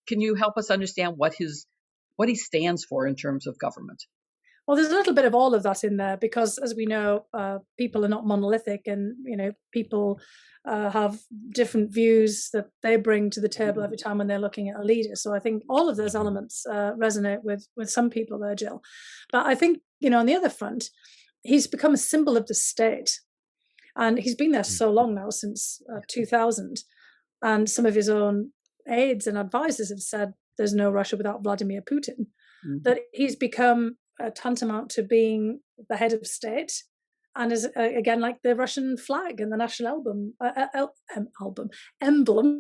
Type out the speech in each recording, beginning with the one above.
can you help us understand what he stands for in terms of government? Well, there's a little bit of all of that in there because, as we know, people are not monolithic, and people have different views that they bring to the table every time when they're looking at a leader. So I think all of those elements resonate with some people there, Jill. But I think on the other front, he's become a symbol of the state, and he's been there so long now, since 2000, and some of his own aides and advisors have said there's no Russia without Vladimir Putin. That he's become tantamount to being the head of state, and is again like the Russian flag and the national emblem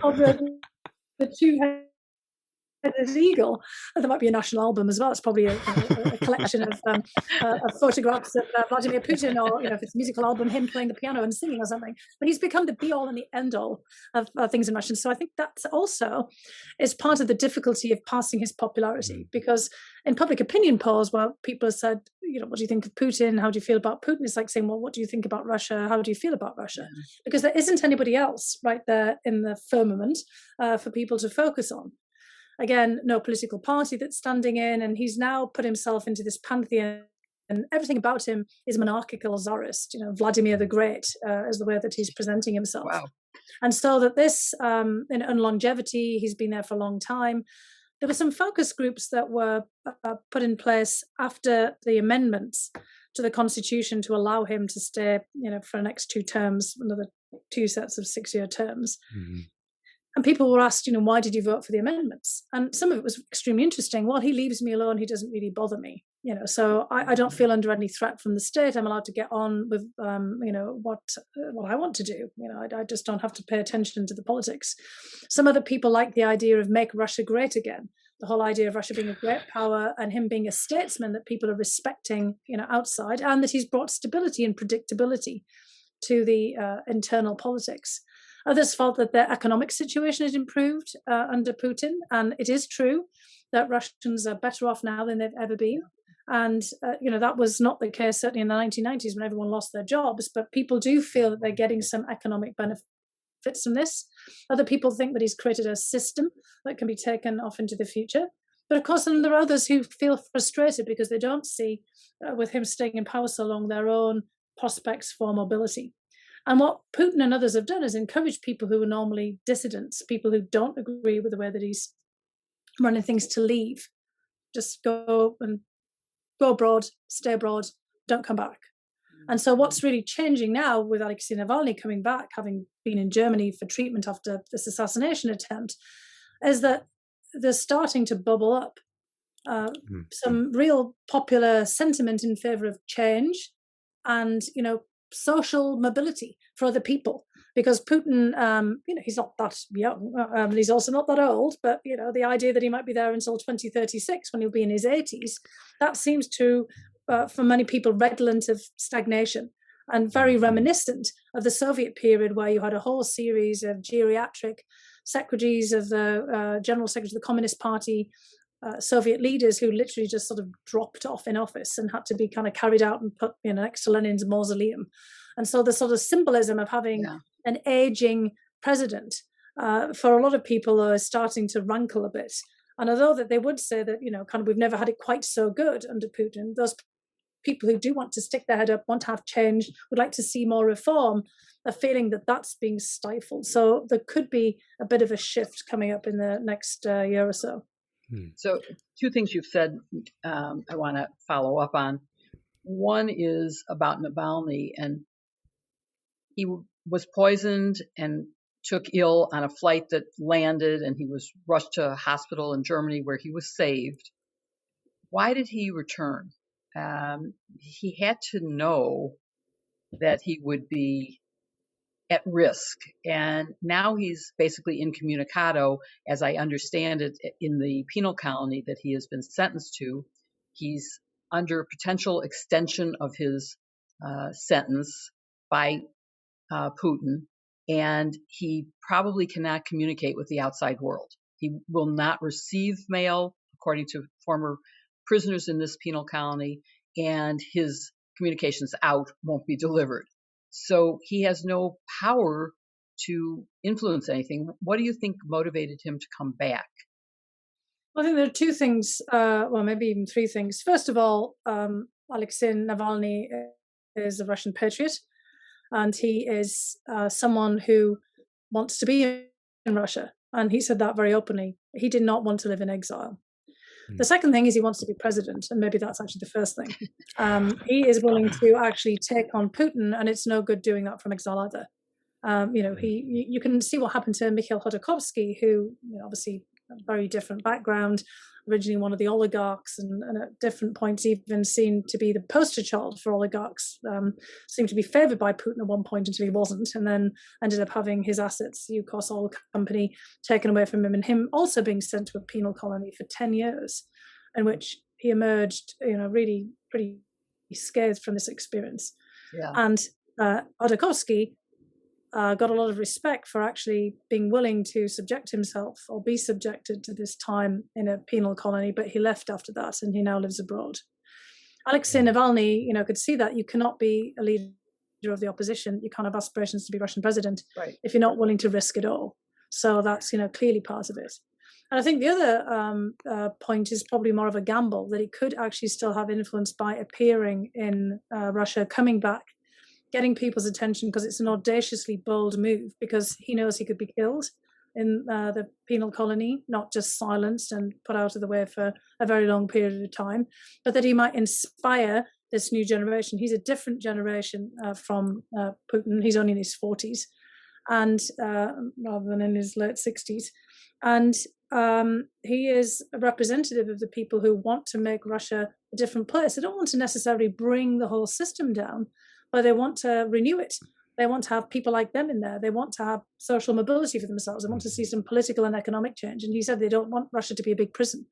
of the two-headed eagle. There might be a national album as well. It's probably a collection of photographs of Vladimir Putin, or if it's a musical album, him playing the piano and singing or something. But he's become the be-all and the end-all of things in Russian. So I think that also is part of the difficulty of passing his popularity, because in public opinion polls, where people have said, what do you think of Putin? How do you feel about Putin? It's like saying, well, what do you think about Russia? How do you feel about Russia? Because there isn't anybody else right there in the firmament for people to focus on. Again, no political party that's standing in, and he's now put himself into this pantheon, and everything about him is monarchical, czarist. Vladimir the Great is the way that he's presenting himself. Wow. And so that this, in longevity, he's been there for a long time. There were some focus groups that were put in place after the amendments to the Constitution to allow him to stay, for the next 2 terms, another 2 sets of 6-year terms. And people were asked, why did you vote for the amendments? And some of it was extremely interesting. Well, he leaves me alone. He doesn't really bother me. So I don't feel under any threat from the state. I'm allowed to get on with, what I want to do. I just don't have to pay attention to the politics. Some other people like the idea of make Russia great again. The whole idea of Russia being a great power and him being a statesman that people are respecting, outside, and that he's brought stability and predictability to the internal politics. Others felt that their economic situation has improved under Putin, and it is true that Russians are better off now than they've ever been. And, that was not the case certainly in the 1990s when everyone lost their jobs, but people do feel that they're getting some economic benefits from this. Other people think that he's created a system that can be taken off into the future. But of course, then there are others who feel frustrated because they don't see, with him staying in power so long, their own prospects for mobility. And what Putin and others have done is encourage people who are normally dissidents, people who don't agree with the way that he's running things, to leave. Just go abroad, stay abroad, don't come back. And so what's really changing now with Alexei Navalny coming back, having been in Germany for treatment after this assassination attempt, is that they're starting to bubble up some real popular sentiment in favor of change and, social mobility for other people. Because Putin, he's not that young, and he's also not that old, but, the idea that he might be there until 2036 when he'll be in his 80s, that seems to, for many people, redolent of stagnation and very reminiscent of the Soviet period, where you had a whole series of geriatric secretaries of the General Secretary of the Communist Party, Soviet leaders who literally just sort of dropped off in office and had to be kind of carried out and put next to Lenin's mausoleum. And so the sort of symbolism of having an aging president for a lot of people are starting to rankle a bit. And although that they would say that, kind of we've never had it quite so good under Putin, those people who do want to stick their head up, want to have change, would like to see more reform, are feeling that that's being stifled. So there could be a bit of a shift coming up in the next year or so. So 2 things you've said I want to follow up on. One is about Navalny, and he was poisoned and took ill on a flight that landed, and he was rushed to a hospital in Germany where he was saved. Why did he return? He had to know that he would be at risk. And now he's basically incommunicado, as I understand it, in the penal colony that he has been sentenced to. He's under potential extension of his sentence by Putin, and he probably cannot communicate with the outside world. He will not receive mail, according to former prisoners in this penal colony, and his communications out won't be delivered. So he has no power to influence anything. What do you think motivated him to come back? I think there are two things, well, maybe even three things. First of all, Alexei Navalny is a Russian patriot, and he is someone who wants to be in Russia. And he said that very openly. He did not want to live in exile. The second thing is he wants to be president, and maybe that's actually the first thing. He is willing to actually take on Putin, and it's no good doing that from exile either. You can see what happened to Mikhail Khodorkovsky, who obviously a very different background, originally one of the oligarchs, and at different points even seemed to be the poster child for oligarchs, seemed to be favored by Putin at one point until he wasn't, and then ended up having his assets, the U.S Oil Company, taken away from him, and him also being sent to a penal colony for 10 years, in which he emerged, really pretty scathed from this experience. Yeah. And Khodorkovsky got a lot of respect for actually being willing to subject himself or be subjected to this time in a penal colony, but he left after that and he now lives abroad. Alexei Navalny, could see that you cannot be a leader of the opposition. You can't have aspirations to be Russian president if you're not willing to risk it all. So that's, clearly part of it. And I think the other point is probably more of a gamble, that he could actually still have influence by appearing in Russia, coming back, getting people's attention, because it's an audaciously bold move, because he knows he could be killed in the penal colony, not just silenced and put out of the way for a very long period of time, but that he might inspire this new generation. He's a different generation from Putin. He's only in his 40s, and rather than in his late 60s. And he is a representative of the people who want to make Russia a different place. They don't want to necessarily bring the whole system down, but they want to renew it. They want to have people like them in there. They want to have social mobility for themselves. They want to see some political and economic change. And he said they don't want Russia to be a big prison.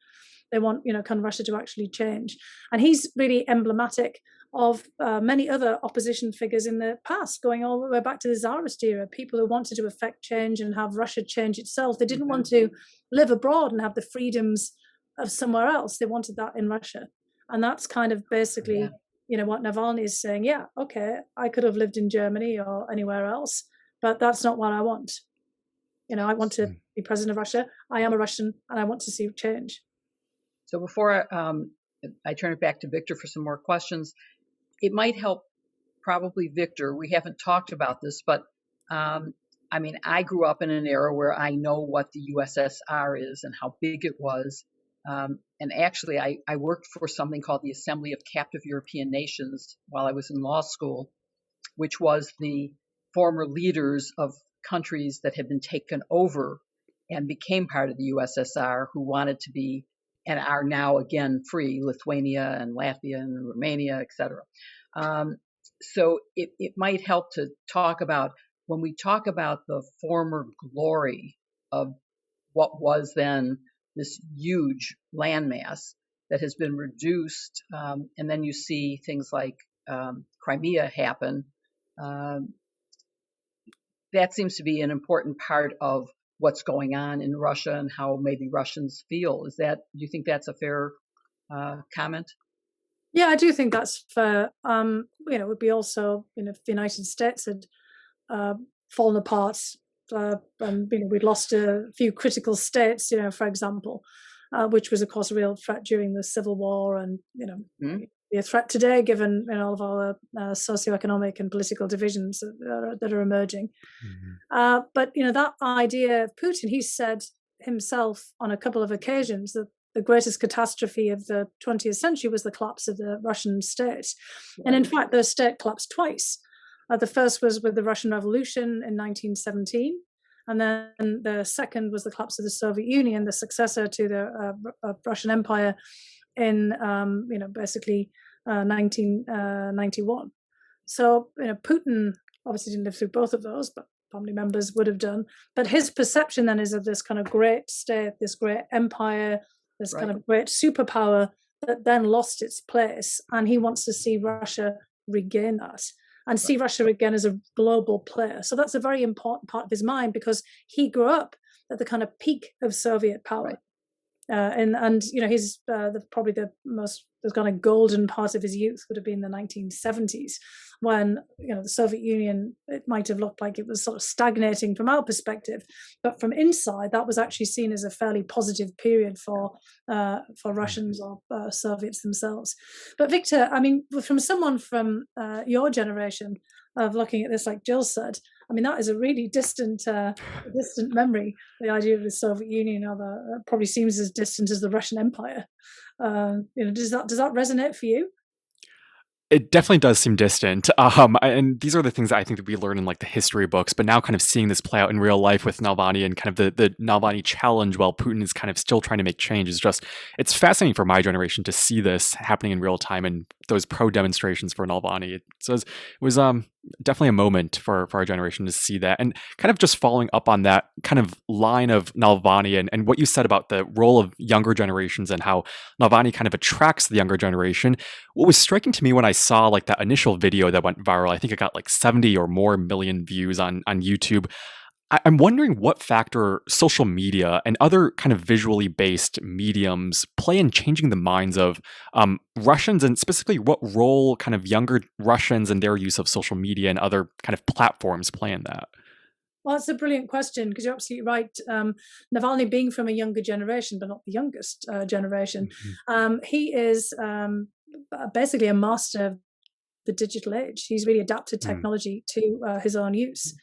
They want, kind of Russia to actually change. And he's really emblematic of many other opposition figures in the past, going all the way back to the Tsarist era, people who wanted to affect change and have Russia change itself. They didn't want to live abroad and have the freedoms of somewhere else. They wanted that in Russia. And that's kind of basically... what Navalny is saying, I could have lived in Germany or anywhere else, but that's not what I want. I want to be president of Russia. I am a Russian and I want to see change. So before I turn it back to Victor for some more questions, it might help probably Victor. We haven't talked about this, but I grew up in an era where I know what the USSR is and how big it was. And actually, I worked for something called the Assembly of Captive European Nations while I was in law school, which was the former leaders of countries that had been taken over and became part of the USSR, who wanted to be and are now again free, Lithuania and Latvia and Romania, etc. So it might help to talk about, when we talk about the former glory of what was then this huge landmass that has been reduced, and then you see things like Crimea happen. That seems to be an important part of what's going on in Russia and how maybe Russians feel. Do you think that's a fair comment? Yeah, I do think that's fair. It would be also, if the United States had fallen apart, and we'd lost a few critical states, for example, which was of course a real threat during the Civil War, and be a threat today given all of our socioeconomic and political divisions that are emerging. But that idea of Putin, he said himself on a couple of occasions that the greatest catastrophe of the 20th century was the collapse of the Russian state, and in fact the state collapsed twice. The first was with the Russian Revolution in 1917, and then the second was the collapse of the Soviet Union, the successor to the Russian Empire, in basically 1991. So Putin obviously didn't live through both of those, but family members would have done. But his perception then is of this kind of great state, this great empire, this kind of great superpower that then lost its place, and he wants to see Russia regain that and see Russia again as a global player. So that's a very important part of his mind, because he grew up at the kind of peak of Soviet power. And he's probably the kind of golden part of his youth would have been the 1970s, when the Soviet Union, it might have looked like it was sort of stagnating from our perspective, but from inside that was actually seen as a fairly positive period for Russians or Soviets themselves. But Victor, I mean, from someone from your generation of looking at this, like Jill said, I mean, that is a really distant memory. The idea of the Soviet Union, probably seems as distant as the Russian Empire. Does that resonate for you? It definitely does seem distant. And these are the things that I think that we learn in like the history books, but now kind of seeing this play out in real life with Navalny and kind of the Navalny challenge while Putin is kind of still trying to make change is just, it's fascinating for my generation to see this happening in real time and those pro demonstrations for Navalny. So it was definitely a moment for our generation to see that. And kind of just following up on that kind of line of Navalny and what you said about the role of younger generations and how Navalny kind of attracts the younger generation. What was striking to me when I saw like that initial video that went viral, I think it got like 70 or more million views on YouTube. I'm wondering what factor social media and other kind of visually based mediums play in changing the minds of Russians, and specifically what role kind of younger Russians and their use of social media and other kind of platforms play in that. Well, that's a brilliant question, because you're absolutely right. Navalny being from a younger generation, but not the youngest generation, he is basically a master of the digital age. He's really adapted technology to his own use.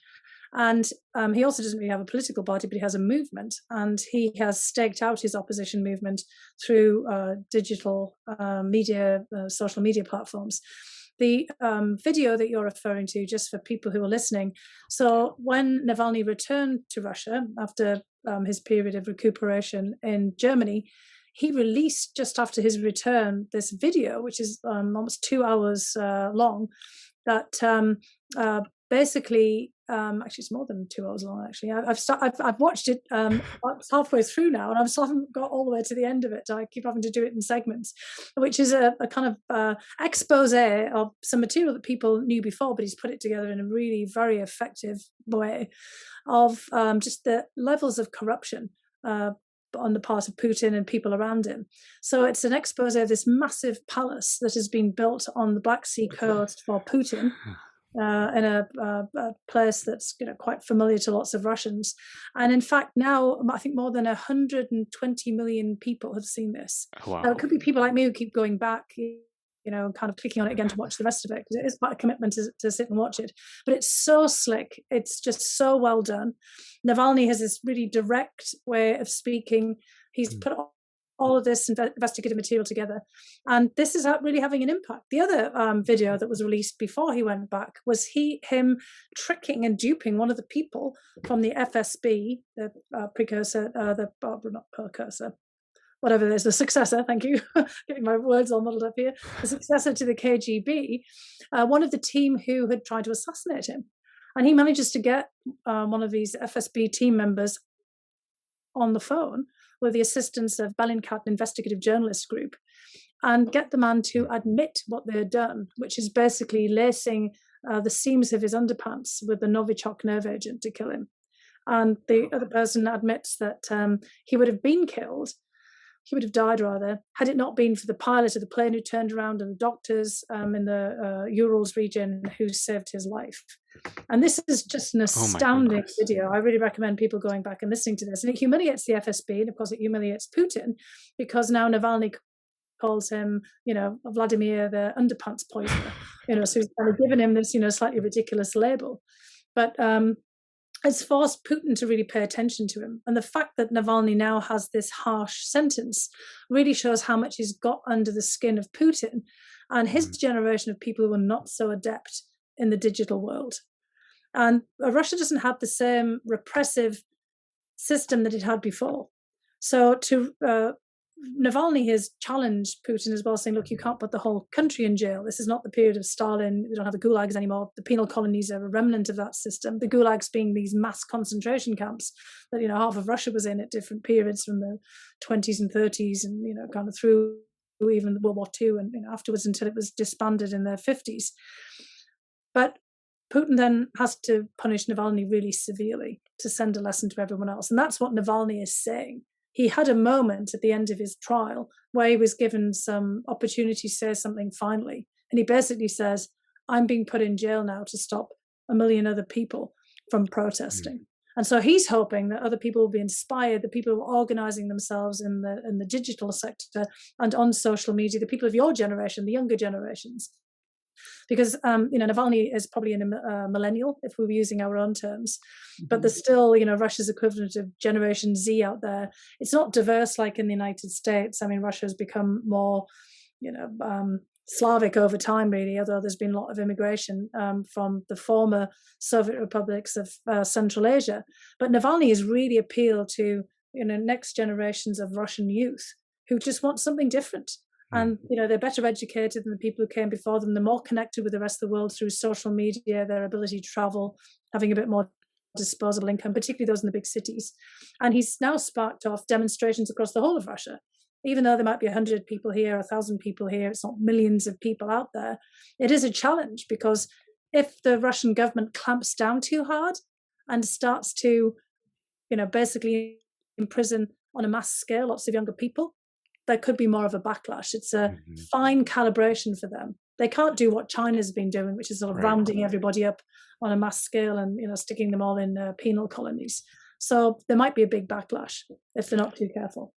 And he also doesn't really have a political party, but he has a movement, and he has staked out his opposition movement through digital media, social media platforms. The video that you're referring to, just for people who are listening, so when Navalny returned to Russia after his period of recuperation in Germany, he released, just after his return, this video, which is almost 2 hours long, that basically, actually it's more than 2 hours long. Actually, I've watched it halfway through now, and I still haven't got all the way to the end of it. I keep having to do it in segments, which is a kind of expose of some material that people knew before, but he's put it together in a really very effective way of just the levels of corruption on the part of Putin and people around him. So it's an expose of this massive palace that has been built on the Black Sea coast for Putin, in a place that's quite familiar to lots of Russians. And in fact, now I think more than 120 million people have seen this. Wow. Now, it could be people like me who keep going back, kind of clicking on it again to watch the rest of it, because it is quite a commitment to sit and watch it. But it's so slick. It's just so well done. Navalny has this really direct way of speaking. He's put all of this investigative material together, and this is really having an impact. The other video that was released before he went back was him tricking and duping one of the people from the FSB, the precursor, not precursor, whatever it is, the successor, thank you, getting my words all muddled up here, the successor to the KGB, one of the team who had tried to assassinate him. And he manages to get one of these FSB team members on the phone with the assistance of Bellingcat, an investigative journalist group, and get the man to admit what they had done, which is basically lacing the seams of his underpants with the Novichok nerve agent to kill him. And the other person admits that he would have been killed, he would have died rather, had it not been for the pilot of the plane who turned around and the doctors in the Urals region who saved his life. And this is just an astounding video. I really recommend people going back and listening to this. And it humiliates the FSB, and of course it humiliates Putin, because now Navalny calls him, Vladimir the underpants poisoner. So he's kind of given him this, slightly ridiculous label. But it's forced Putin to really pay attention to him. And the fact that Navalny now has this harsh sentence really shows how much he's got under the skin of Putin and his generation of people who are not so adept in the digital world. And Russia doesn't have the same repressive system that it had before. So Navalny has challenged Putin as well, saying, look, you can't put the whole country in jail. This is not the period of Stalin. We don't have the gulags anymore. The penal colonies are a remnant of that system. The gulags being these mass concentration camps that, half of Russia was in at different periods from the 20s and 30s and, kind of through even World War II and afterwards until it was disbanded in the 50s. But Putin then has to punish Navalny really severely to send a lesson to everyone else. And that's what Navalny is saying. he had a moment at the end of his trial where he was given some opportunity to say something finally. And he basically says, I'm being put in jail now to stop a million other people from protesting. And so he's hoping that other people will be inspired, the people who are organizing themselves in the digital sector and on social media, the people of your generation, the younger generations. Because Navalny is probably a millennial, if we were using our own terms, but there's still Russia's equivalent of Generation Z out there. It's not diverse like in the United States. I mean, Russia has become more Slavic over time, really, although there's been a lot of immigration from the former Soviet republics of Central Asia. But Navalny has really appealed to next generations of Russian youth who just want something different. And they're better educated than the people who came before them. They're more connected with the rest of the world through social media, their ability to travel, having a bit more disposable income, particularly those in the big cities. And he's now sparked off demonstrations across the whole of Russia. Even though there might be 100 people here, 1,000 people here, it's not millions of people out there. It is a challenge because if the Russian government clamps down too hard and starts to, basically imprison on a mass scale lots of younger people, there could be more of a backlash. It's a fine calibration for them. They can't do what China's been doing, which is sort of rounding everybody up on a mass scale and sticking them all in penal colonies. So there might be a big backlash if they're not too careful.